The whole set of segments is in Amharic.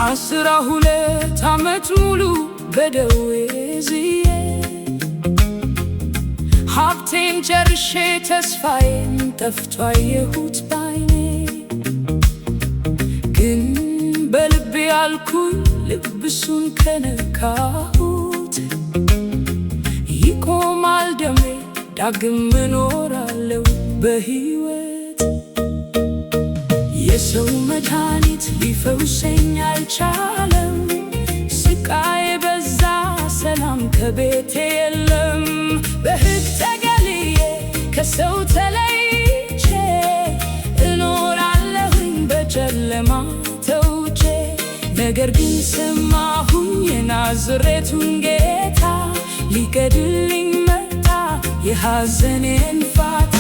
12 ዓመት ሙሉ በደዌ ዝዬ ሀብቴን ጨርሼ ተስፋዬን ጠፍቶ አየሁት ባይኔ። ግን በልቤ አልኩኝ ልብሱን ከነካሁት ይቆማል ደሜ ዳግም እኖራለሁ በሕይወት። የሰው መድኃኒት ሊፈውሰኝ አልቻለም። ስቃዬ በዛ ሰላም ከቤቴ የለም። በሕግ ተገልዬ ከሰው ተለይቼ እኖራለሁኝ በጨለማ ተውጬ። ነገር ግን ሰማሁኝ የናዝሬቱን ጌታ ሊገድልኝ መጣ የሐዘኔን ፋታ።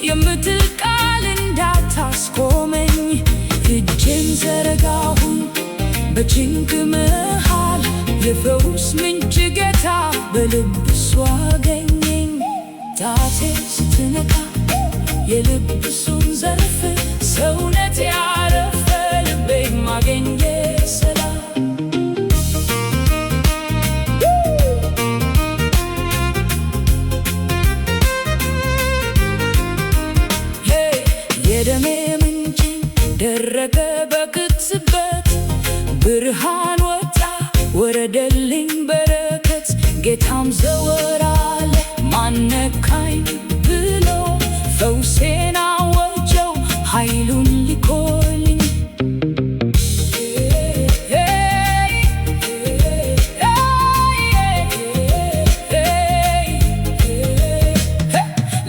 የምትል ቃል እንዳታስቆመኝ እጄን ዘረጋሁኝ በጭንቅ መሃል የፈውስ ምንጭ ጌታ በልብሱ አገኘኝ። ጣቴ ስትነካ የልብሱን ዘርፍ ሰውነቴ አረፈ ልቤም አገኘ ሰላም። የደሜ ምንጭ ደረቀ በቅጽበት ብርሃን ወጣ ወረደልኝ በረከት። ጌታም ዘወር አለ ማን ነካኝ ብሎ ፈውሴን አወጀው ኃይሉን ሊኮልኝ።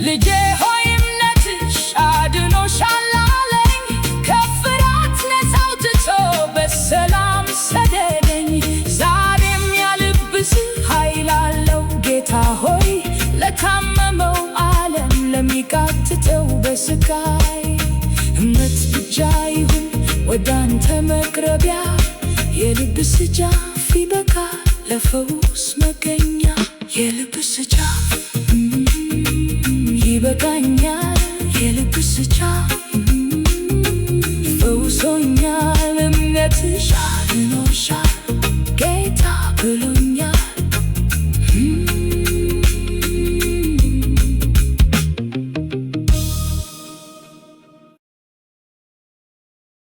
ልጄ ሆይ እምነትሽ አድኖሻል አለኝ። ከፍርሃት ነፃ አውጥቶ በሰላም ሰደደኝ። ዛሬም ያልብስህ ኃይል አለው ጌታ ሆይ ለታመመው ዓለም ለሚቃትተው በስቃይ። እምነት ብቻ ይሁን ወዳንተ መቅረቢያ የልብስ ጫፍ ይበቃል ለፈውስ መገኛ። የልብስ ጫፍ ይበቃኛል የልብስ ጫፍ ፈውሶኛል። እምነትሽ አድኖሻል ጌታ ብሎ